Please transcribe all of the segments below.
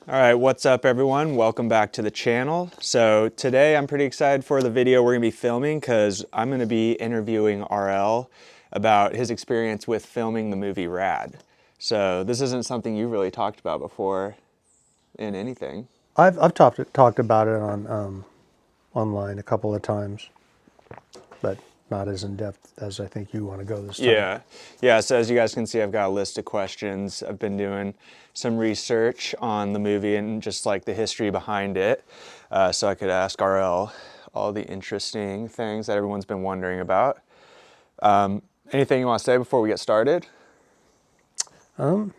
All right, what's up everyone? Welcome back to the channel. So today I'm pretty excited for the video we're gonna be filming because I'm gonna be interviewing RL about his experience with filming the movie RAD. So this isn't something you've really talked about before in anything. I've talked about it on online a couple of times, but not as in depth as I think you want to go this time. Yeah, so as you guys can see, I've got a list of questions. I've been doing some research on the movie and just like the history behind it, so I could ask RL all the interesting things that everyone's been wondering about. Anything you want to say before we get started? No.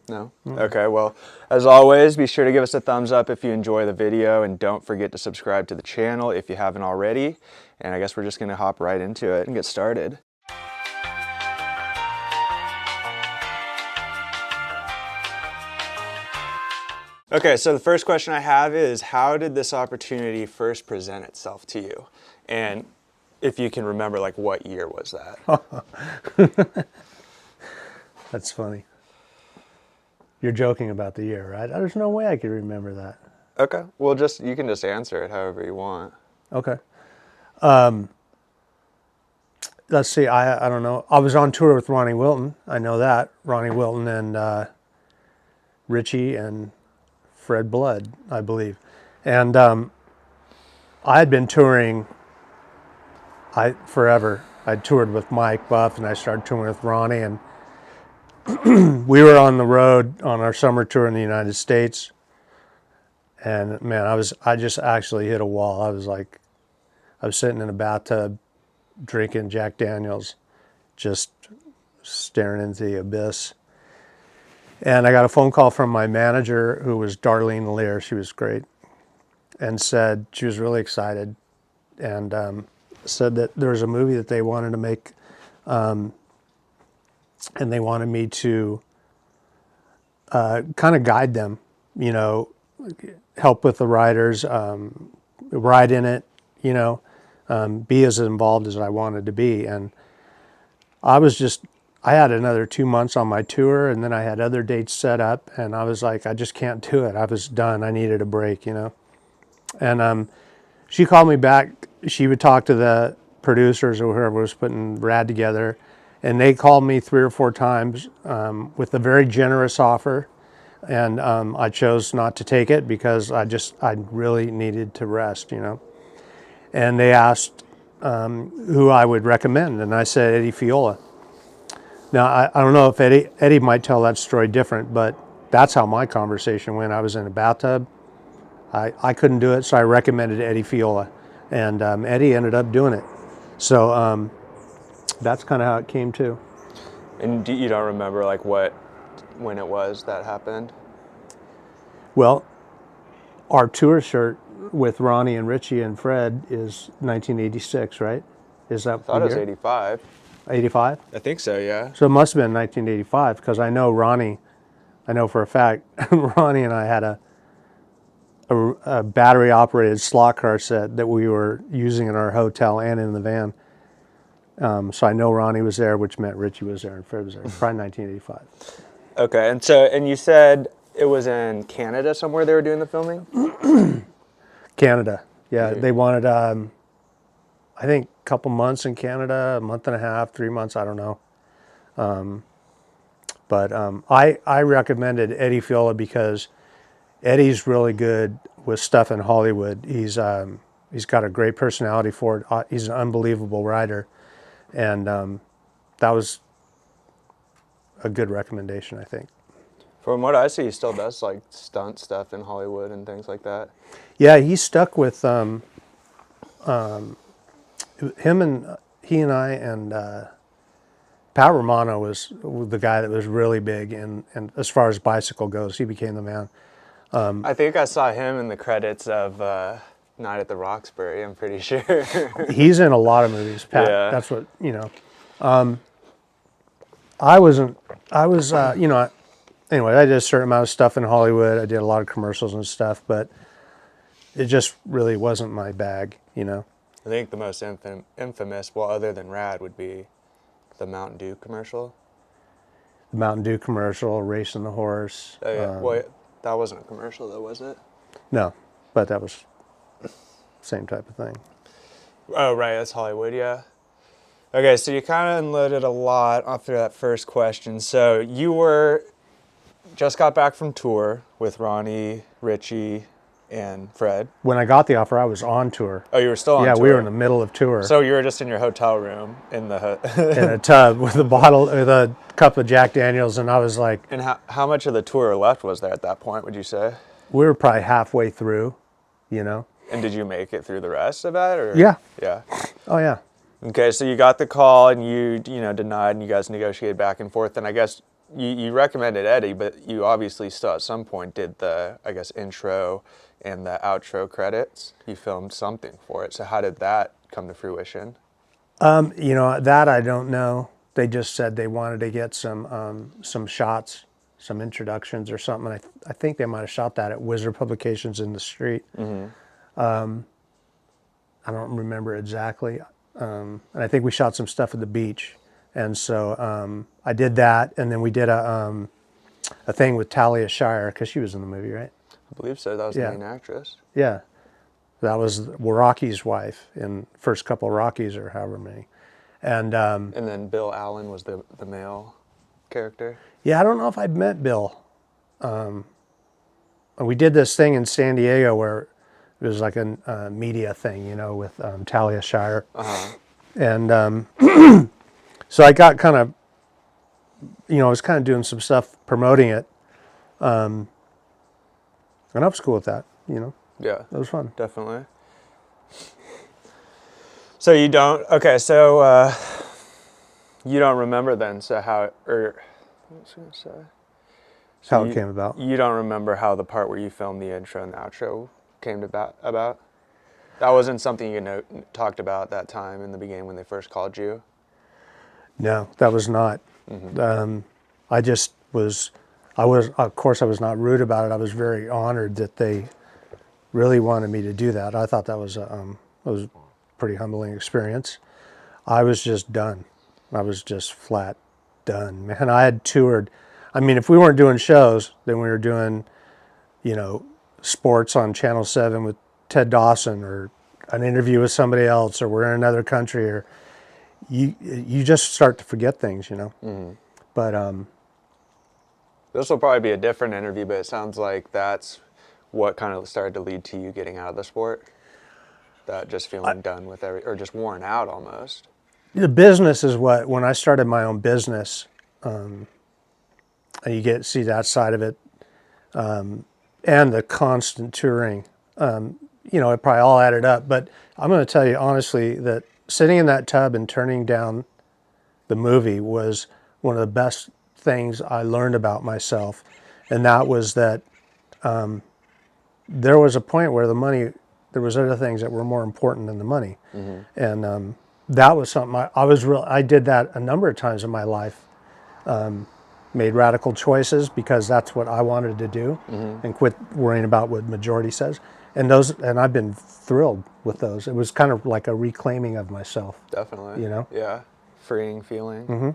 No? Okay, well, as always, be sure to give us a thumbs up if you enjoy the video, and don't forget to subscribe to the channel if you haven't already. And I guess we're just gonna hop right into it and get started. Okay, so the first question I have is, how did this opportunity first present itself to you? And if you can remember, like, what year was that? That's funny. You're joking about the year, right? There's no way I could remember that. Okay, well, you can just answer it however you want. Okay. Let's see. I don't know. I was on tour with Ronnie Wilton. I know that. Ronnie Wilton and Richie and Fred Blood, I believe. And I had been touring forever. I toured with Mike Buff, and I started touring with Ronnie, and we were on the road on our summer tour in the United States. And man, I just actually hit a wall. I was sitting in a bathtub drinking Jack Daniels, just staring into the abyss. And I got a phone call from my manager, who was Darlene Lear. She was great, and said she was really excited, and said that there was a movie that they wanted to make, and they wanted me to kind of guide them, help with the writers, ride in it, be as involved as I wanted to be. And I had another 2 months on my tour, and then I had other dates set up, and I was like, I just can't do it. I was done. I needed a break, And she called me back. She would talk to the producers or whoever was putting RAD together, and they called me 3 or 4 times with a very generous offer. And I chose not to take it because I really needed to rest, And they asked who I would recommend, and I said Eddie Fiola. Now, I don't know if Eddie might tell that story different, but that's how my conversation went. I was in a bathtub. I couldn't do it, so I recommended Eddie Fiola, and Eddie ended up doing it. So that's kind of how it came to. And you don't remember, like, when it was that happened? Well, our tour shirt with Ronnie and Richie and Fred is 1986, right? Is that I thought it was 85. 85? I think so, yeah. So it must have been 1985, because I know for a fact, Ronnie and I had a battery-operated slot car set that we were using in our hotel and in the van. So I know Ronnie was there, which meant Richie was there and Fred was there. Probably 1985. Okay, and you said it was in Canada somewhere they were doing the filming? Canada, yeah. They wanted, I think, a couple months in Canada, a month and a half, 3 months, I don't know. But I recommended Eddie Fiola because Eddie's really good with stuff in Hollywood. He's got a great personality for it. He's an unbelievable writer, and that was a good recommendation, I think. From what I see, he still does like stunt stuff in Hollywood and things like that. Yeah, he stuck with he and I and Pat Romano was the guy that was really big, and as far as bicycle goes, he became the man. I think I saw him in the credits of Night at the Roxbury, I'm pretty sure. He's in a lot of movies, Pat. Yeah. That's what, I was, anyway, I did a certain amount of stuff in Hollywood. I did a lot of commercials and stuff, but it just really wasn't my bag, I think the most infamous, well, other than RAD, would be the Mountain Dew commercial. The Mountain Dew commercial, Racing the Horse. Oh, yeah. Well, That wasn't a commercial though, was it? No, but that was same type of thing. Oh, right, that's Hollywood, yeah. Okay, so you kind of unloaded a lot after that first question. So you just got back from tour with Ronnie, Richie, and Fred. When I got the offer, I was on tour. Oh, you were still on Yeah, tour? we were in the middle of tour. So you were just in your hotel room in the... in a tub with a cup of Jack Daniels, and I was like... And how much of the tour left was there at that point, would you say? We were probably halfway through, you know? And did you make it through the rest of it? Or? Yeah. Yeah. Oh, yeah. Okay, so you got the call and you denied and you guys negotiated back and forth. And I guess you recommended Eddie, but you obviously still at some point did the, I guess, intro and the outro credits. You filmed something for it. So how did that come to fruition? That I don't know. They just said they wanted to get some shots, some introductions or something. I think they might have shot that at Wizard Publications in the street. Mm-hmm. I don't remember exactly. And I think we shot some stuff at the beach. And so I did that, and then we did a thing with Talia Shire, because she was in the movie, right? I believe so. That was the main actress. Yeah. That was Rocky's wife in first couple of Rockies or however many. And then Bill Allen was the male character. Yeah, I don't know if I'd met Bill. We did this thing in San Diego where it was like a media thing, with Talia Shire. Uh-huh. And so I got kind of, I was kind of doing some stuff promoting it. And I was cool with that, Yeah. It was fun. Definitely. So you don't, okay, so you don't remember then, so what was I going to say? So how it came about. You don't remember how the part where you filmed the intro and the outro came about? That wasn't something you talked about at that time in the beginning when they first called you? No, that was not. Mm-hmm. Of course I was not rude about it. I was very honored that they really wanted me to do that. I thought that was a pretty humbling experience. I was just done. I was just flat done. Man, I had toured. I mean, if we weren't doing shows, then we were doing, sports on Channel 7 with Ted Dawson, or an interview with somebody else, or we're in another country, or you just start to forget things, Mm-hmm. But this will probably be a different interview, but it sounds like that's what kind of started to lead to you getting out of the sport. That just feeling done with or just worn out almost. The business is when I started my own business, and you get to see that side of it, and the constant touring, it probably all added up. But I'm going to tell you honestly that sitting in that tub and turning down the movie was one of the best things I learned about myself. And that was that there was a point where there was other things that were more important than the money. Mm-hmm. And that was something I did that a number of times in my life. Made radical choices because that's what I wanted to do, mm-hmm. and quit worrying about what majority says. And I've been thrilled with those. It was kind of like a reclaiming of myself. Definitely. Yeah. Freeing feeling. Mm-hmm.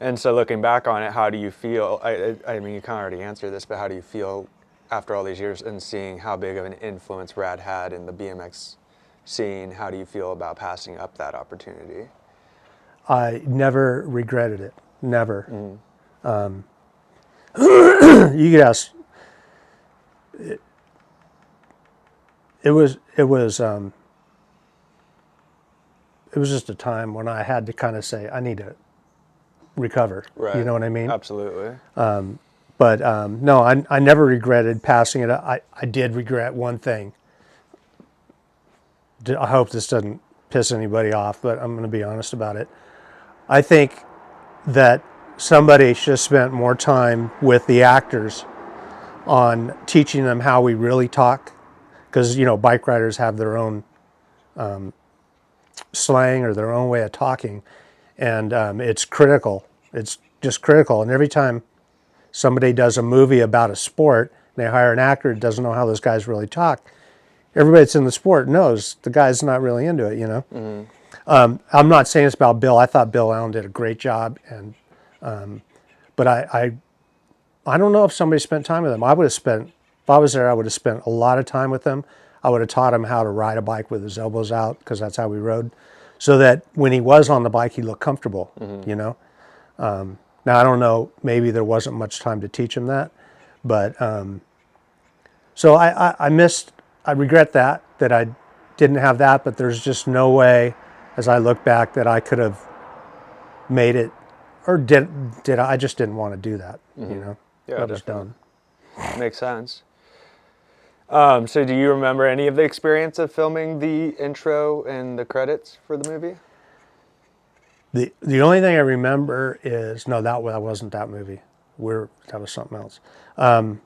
And so looking back on it, how do you feel? I mean, you kind of already answered this, but how do you feel after all these years and seeing how big of an influence RAD had in the BMX scene? How do you feel about passing up that opportunity? I never regretted it. Never. Mm. You could ask. It was just a time when I had to kind of say, I need to recover. Right. You know what I mean? Absolutely. But no, I never regretted passing it. I did regret one thing. I hope this doesn't piss anybody off, but I'm going to be honest about it. I think that somebody should have spent more time with the actors on teaching them how we really talk, because bike riders have their own slang or their own way of talking, and it's critical. It's just critical. And every time somebody does a movie about a sport and they hire an actor who doesn't know how those guys really talk, everybody that's in the sport knows the guy's not really into it. Mm-hmm. I'm not saying it's about Bill. I thought Bill Allen did a great job, and but I I don't know if somebody spent time with him. If I was there, I would have spent a lot of time with him. I would have taught him how to ride a bike with his elbows out, because that's how we rode, so that when he was on the bike, he looked comfortable, you know? Now, I don't know, maybe there wasn't much time to teach him that, but so I regret that I didn't have that, but there's just no way, as I look back, that I could have made it, or I just didn't want to do that, you know? Yeah, That was done. Makes sense. So do you remember any of the experience of filming the intro and the credits for the movie? The only thing I remember is, no, that wasn't that movie. That was something else. I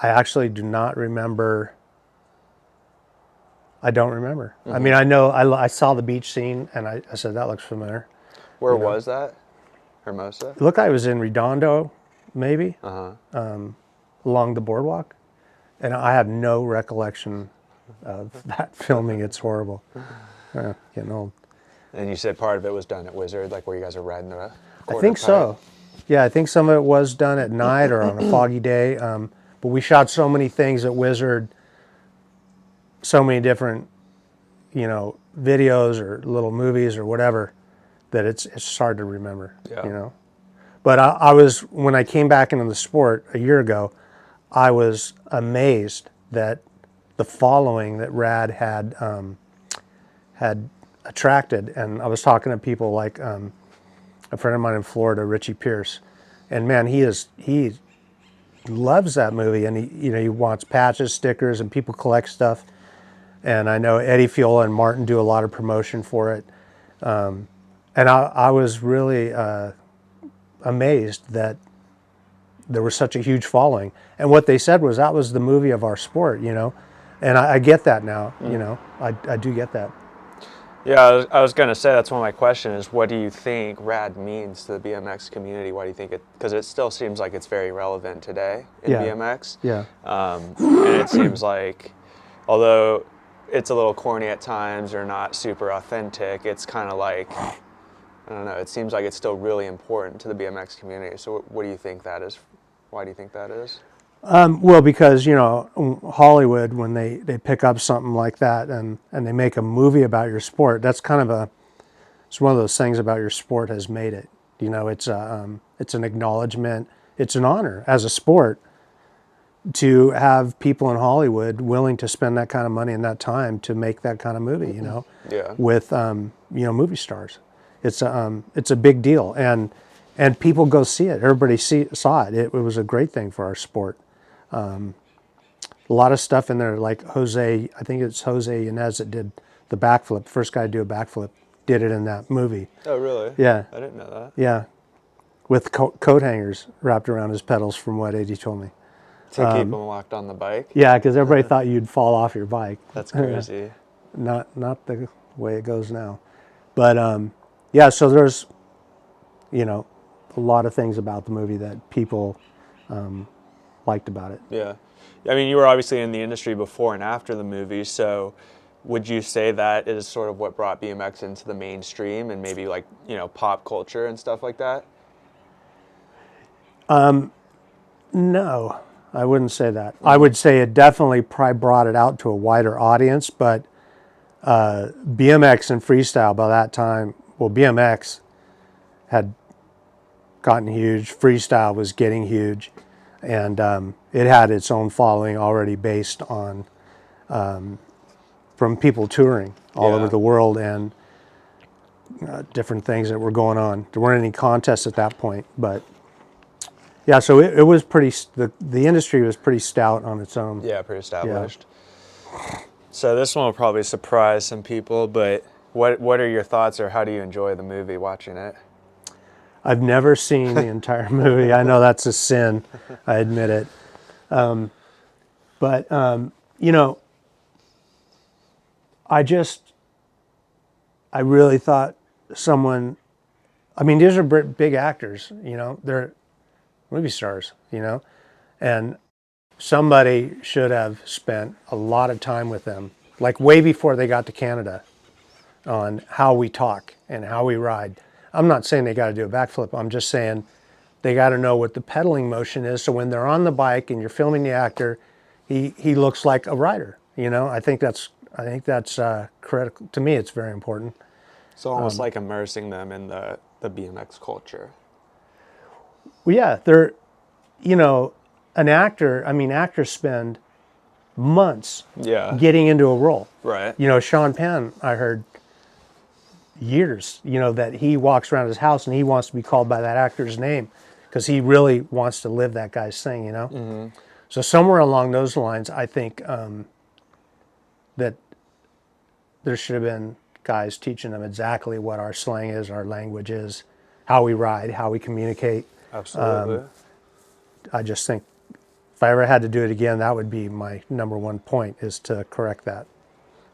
actually do not remember. I don't remember. I mean, I know I saw the beach scene, and I said, that looks familiar. Where was that? Hermosa? It looked like it was in Redondo, maybe, along the boardwalk. And I have no recollection of that filming. It's horrible. Getting old. And you said part of it was done at Wizard, like where you guys are riding the I think so. Yeah, I think some of it was done at night or on a foggy day. But we shot so many things at Wizard, so many different, videos or little movies or whatever, that it's hard to remember, But when I came back into the sport a year ago, I was amazed that the following that RAD had attracted. And I was talking to people like a friend of mine in Florida, Richie Pierce, and man, he loves that movie, and he wants patches, stickers, and people collect stuff. And I know Eddie Fiola and Martin do a lot of promotion for it. And I was really amazed that there was such a huge following. And what they said was that was the movie of our sport, And I get that now, I do get that. Yeah, I was going to say, that's one of my questions, is what do you think RAD means to the BMX community? Why do you think it, because it still seems like it's very relevant today in BMX. Yeah. And it seems like, although it's a little corny at times or not super authentic, it's kind of like, I don't know, it seems like it's still really important to the BMX community. So what do you think that is? Why do you think that is? Well, because, Hollywood, when they pick up something like that and they make a movie about your sport, that's kind of it's one of those things about your sport has made it. It's an acknowledgement. It's an honor as a sport to have people in Hollywood willing to spend that kind of money and that time to make that kind of movie, with, movie stars. It's a big deal. And people go see it. Everybody saw it. It was a great thing for our sport. A lot of stuff in there, like I think it's Jose Yanez that did the backflip. First guy to do a backflip did it in that movie. Oh, really? Yeah. I didn't know that. Yeah. With coat hangers wrapped around his pedals, from what Eddie told me. To keep him locked on the bike? Yeah, because everybody thought you'd fall off your bike. That's crazy. Not the way it goes now. But, so there's, a lot of things about the movie that people liked about it. Yeah. I mean, you were obviously in the industry before and after the movie, so would you say that is sort of what brought BMX into the mainstream and maybe like, pop culture and stuff like that? No, I wouldn't say that. I would say it definitely probably brought it out to a wider audience, but BMX and freestyle by that time, well, BMX had gotten huge, freestyle was getting huge, and it had its own following already based on from people touring all over the world and different things that were going on. There weren't any contests at that point, but yeah, so it was pretty, the industry was pretty stout on its own. Yeah, pretty established. Yeah. So this one will probably surprise some people, but what are your thoughts, or how do you enjoy the movie watching it? I've never seen the entire movie. I know that's a sin. I admit it. But I really thought these are big actors, they're movie stars, and somebody should have spent a lot of time with them, like way before they got to Canada, on how we talk and how we ride. I'm not saying they got to do a backflip. I'm just saying they got to know what the pedaling motion is. So when they're on the bike and you're filming the actor, he looks like a rider. You know, I think that's critical to me. It's very important. So almost like immersing them in the BMX culture. Well, yeah, they're, you know, an actor. I mean, actors spend months Yeah. getting into a role. Right. You know, Sean Penn, I heard years, you know, that he walks around his house and he wants to be called by that actor's name because he really wants to live that guy's thing, you know? Mm-hmm. So somewhere along those lines, I think that there should have been guys teaching them exactly what our slang is, our language is, how we ride, how we communicate. Absolutely. I just think if I ever had to do it again, that would be my number one point, is to correct that.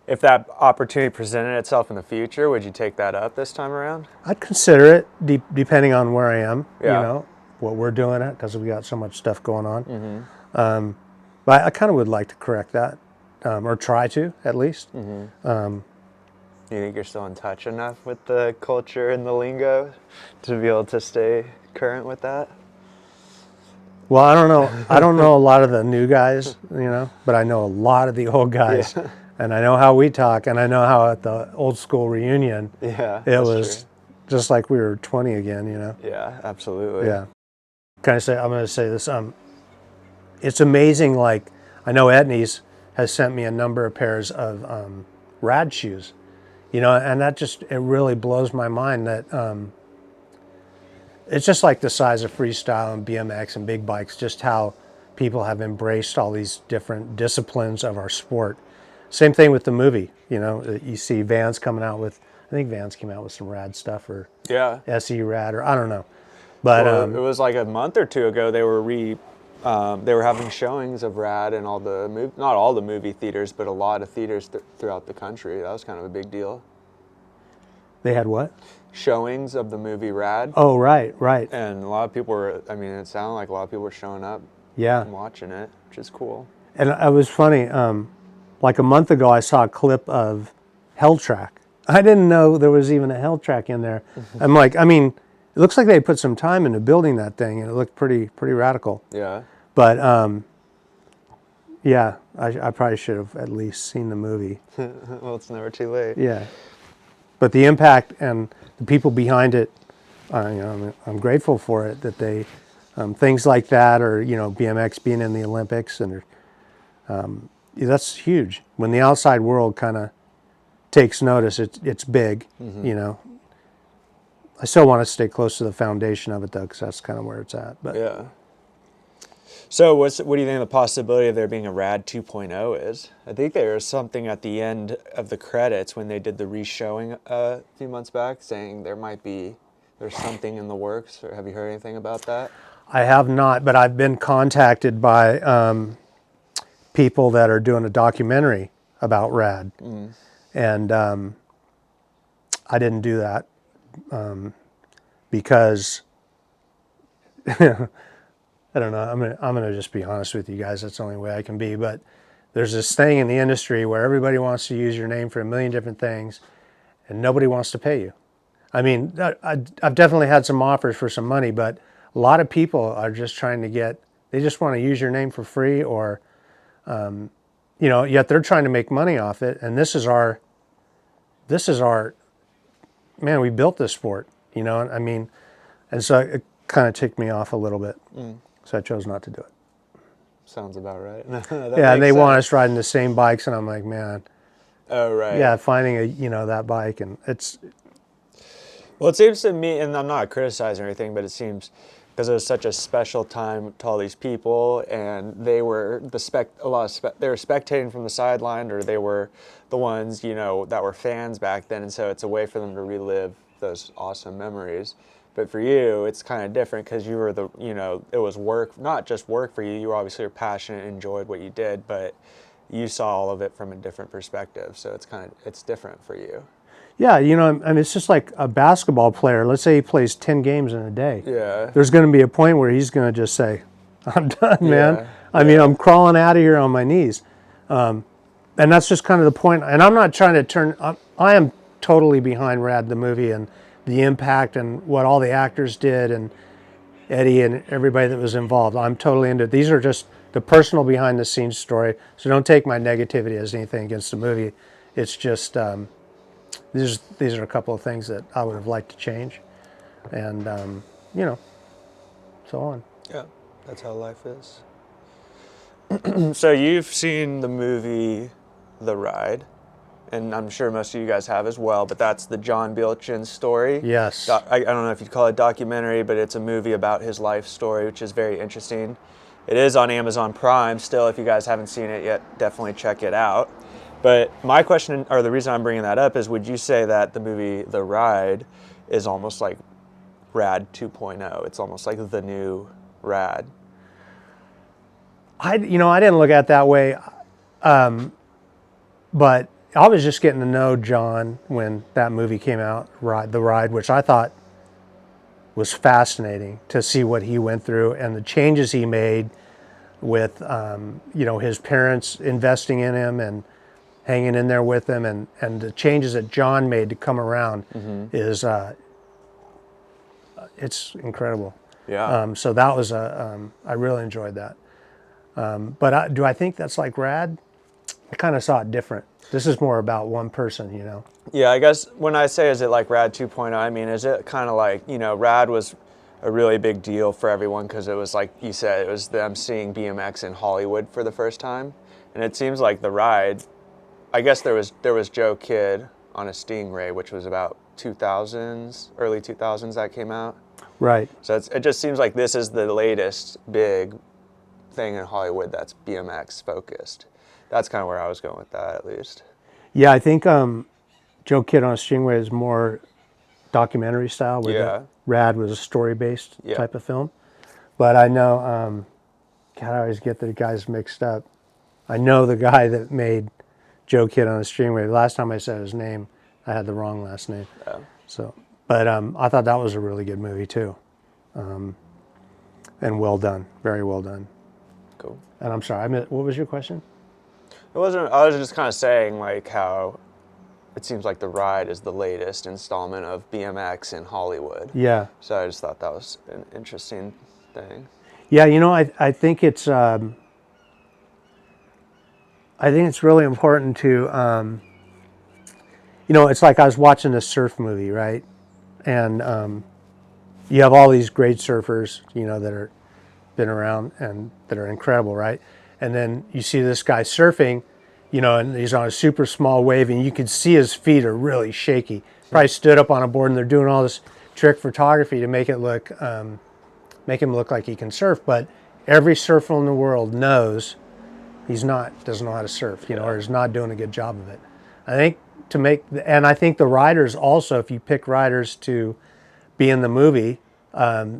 If that opportunity presented itself in the future, would you take that up this time around? I'd consider it, depending on where I am, Yeah. you know, what we're doing it, because we got so much stuff going on. Mm-hmm. But I kind of would like to correct that, or try to, at least. Mm-hmm. You think you're still in touch enough with the culture and the lingo to be able to stay current with that? Well, I don't know. I don't know a lot of the new guys, you know, but I know a lot of the old guys. Yeah. And I know how we talk, and I know how at the old school reunion, it was just like we were 20 again, you know? Yeah, absolutely. Yeah. I'm going to say this. It's amazing, like, I know Etnies has sent me a number of pairs of RAD shoes, you know, and that just, it really blows my mind that it's just like the size of freestyle and BMX and big bikes, just how people have embraced all these different disciplines of our sport. Same thing with the movie, you know, you see Vans coming out with, I think Vans came out with some RAD stuff, or SE RAD, or I don't know. But it was like a month or two ago, they were having showings of RAD in all the not all the movie theaters, but a lot of theaters throughout the country. That was kind of a big deal. They had what? Showings of the movie RAD. Oh, right. And a lot of people were, I mean, it sounded like a lot of people were showing up and watching it, which is cool. And it was funny, like a month ago, I saw a clip of Hell Track. I didn't know there was even a Hell Track in there. I'm like, I mean, it looks like they put some time into building that thing, and it looked pretty radical. Yeah. But yeah, I probably should have at least seen the movie. Well, it's never too late. Yeah. But the impact and the people behind it, you know, I'm grateful for it, that they, things like that, or, you know, BMX being in the Olympics, and that's huge. When the outside world kind of takes notice, it's big, you know. I still want to stay close to the foundation of it, though, because that's kind of where it's at. But yeah. So what do you think the possibility of there being a RAD 2.0 is? I think there was something at the end of the credits when they did the re-showing a few months back saying there's something in the works. Or have you heard anything about that? I have not, but I've been contacted by people that are doing a documentary about RAD. And I didn't do that because I don't know. I'm gonna just be honest with you guys. That's the only way I can be. But there's this thing in the industry where everybody wants to use your name for a million different things, and nobody wants to pay you. I mean, I've definitely had some offers for some money, but a lot of people are just trying to they just want to use your name for free, or, you know, yet they're trying to make money off it. And this is our, man, we built this sport, you know, I mean, and so it kind of ticked me off a little bit. So I chose not to do it. Sounds about right. Yeah, and they want us riding the same bikes, and I'm like, man. Oh, right. Yeah, finding that bike, and it's. Well, it seems to me, and I'm not criticizing or anything, but it seems because it was such a special time to all these people, and they were they were spectating from the sideline, or they were the ones, you know, that were fans back then, and so it's a way for them to relive those awesome memories. But for you, it's kind of different because you were it was work, not just work for you. You were obviously passionate, enjoyed what you did, but you saw all of it from a different perspective. So it's different for you. Yeah, you know, I mean, it's just like a basketball player. Let's say he plays 10 games in a day. Yeah. There's going to be a point where he's going to just say, I'm done, man. I mean, I'm crawling out of here on my knees. And that's just kind of the point. And I'm not trying to I am totally behind RAD, the movie, and the impact and what all the actors did. And Eddie and everybody that was involved. I'm totally into it. These are just the personal behind the scenes story. So don't take my negativity as anything against the movie. It's just these are a couple of things that I would have liked to change, and you know, so on. Yeah, that's how life is. So you've seen the movie The Ride, and I'm sure most of you guys have as well, but that's the John Bilchin story. Yes. I don't know if you'd call it a documentary, but it's a movie about his life story, which is very interesting. It is on Amazon Prime still. If you guys haven't seen it yet, definitely check it out. But my question, or the reason I'm bringing that up, is would you say that the movie The Ride is almost like RAD 2.0? It's almost like the new RAD. I didn't look at it that way, but I was just getting to know John when that movie came out, The Ride, which I thought was fascinating to see what he went through and the changes he made with, his parents investing in him and hanging in there with him, and the changes that John made to come around is, it's incredible. Yeah. So that was I really enjoyed that. But do I think that's like RAD? I kind of saw it different. This is more about one person, Yeah, I guess when I say is it like RAD 2.0, I mean, is it kind of like, RAD was a really big deal for everyone because it was like you said, it was them seeing BMX in Hollywood for the first time. And it seems like The Ride, I guess there was Joe Kidd on a Stingray, which was about 2000s, early 2000s that came out. Right. So it just seems like this is the latest big thing in Hollywood that's BMX focused. That's kind of where I was going with that, at least. Yeah, I think Joe Kidd on a Stingray is more documentary style, where the RAD was a story-based type of film. But I know, God, I always get the guys mixed up. I know the guy that made Joe Kidd on a Stingray. The last time I said his name, I had the wrong last name. Yeah. So, but I thought that was a really good movie too, and well done, very well done. Cool. And I'm sorry, what was your question? It wasn't. I was just kind of saying like how it seems like The Ride is the latest installment of BMX in Hollywood. Yeah. So I just thought that was an interesting thing. Yeah, I think it's really important to it's like I was watching a surf movie, right? And you have all these great surfers, that are been around and that are incredible, right? And then you see this guy surfing, and he's on a super small wave, and you can see his feet are really shaky. Probably stood up on a board, and they're doing all this trick photography to make him look like he can surf. But every surfer in the world knows doesn't know how to surf, or is not doing a good job of it. I think and I think the riders also, if you pick riders to be in the movie,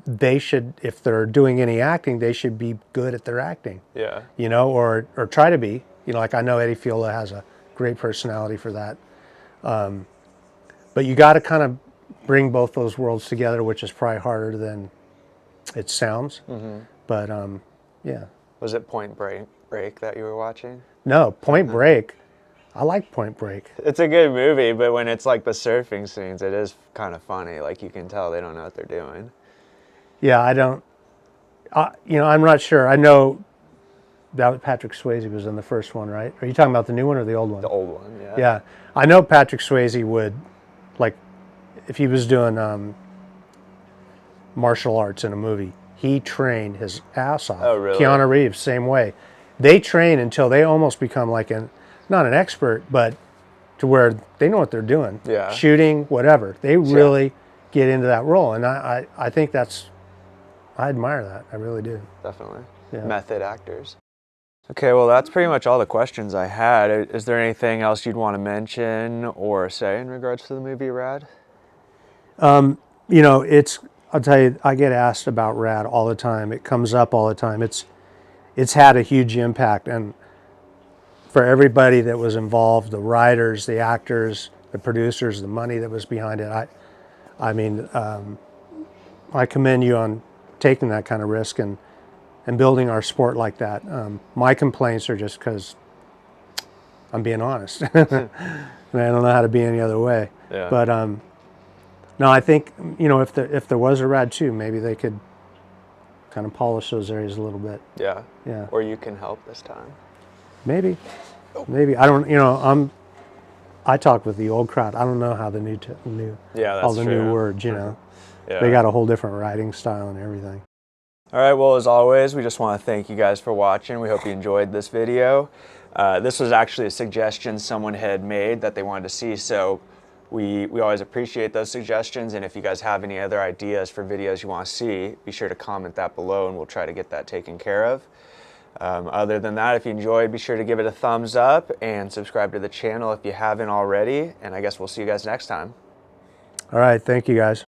they should, if they're doing any acting, they should be good at their acting. Yeah. Or try to be. Like I know Eddie Fiola has a great personality for that. But you got to kind of bring both those worlds together, which is probably harder than it sounds. Mm-hmm. But yeah. Was it Point Break that you were watching? No, Point Break. I like Point Break. It's a good movie, but when it's like the surfing scenes, it is kind of funny. Like you can tell they don't know what they're doing. Yeah, I don't. I'm not sure. I know that Patrick Swayze was in the first one, right? Are you talking about the new one or the old one? The old one, yeah. Yeah, I know Patrick Swayze would, like, if he was doing martial arts in a movie, he trained his ass off. Oh, really? Keanu Reeves, same way. They train until they almost become like not an expert, but to where they know what they're doing. Yeah. Shooting, whatever. They really get into that role, and I think I admire that. I really do. Definitely. Yeah. Method actors. Okay, well, that's pretty much all the questions I had. Is there anything else you'd want to mention or say in regards to the movie RAD? I'll tell you, I get asked about RAD all the time. It comes up all the time. It's had a huge impact, and for everybody that was involved, the writers, the actors, the producers, the money that was behind it, I commend you on taking that kind of risk and building our sport like that. My complaints are just because I'm being honest. And I don't know how to be any other way. Yeah. But no, I think if there was a RAD 2, maybe they could kind of polish those areas a little bit. Yeah. Yeah. Or you can help this time. Maybe. Maybe. I don't, I talk with the old crowd. I don't know how the new Yeah, that's all the true. new words, Yeah. Yeah. They got a whole different writing style and everything. All right, well, as always, we just want to thank you guys for watching. We hope you enjoyed this video. This was actually a suggestion someone had made that they wanted to see, so we always appreciate those suggestions, and if you guys have any other ideas for videos you want to see, be sure to comment that below and we'll try to get that taken care of. Other than that, if you enjoyed, be sure to give it a thumbs up and subscribe to the channel if you haven't already, and I guess we'll see you guys next time. All right. Thank you, guys.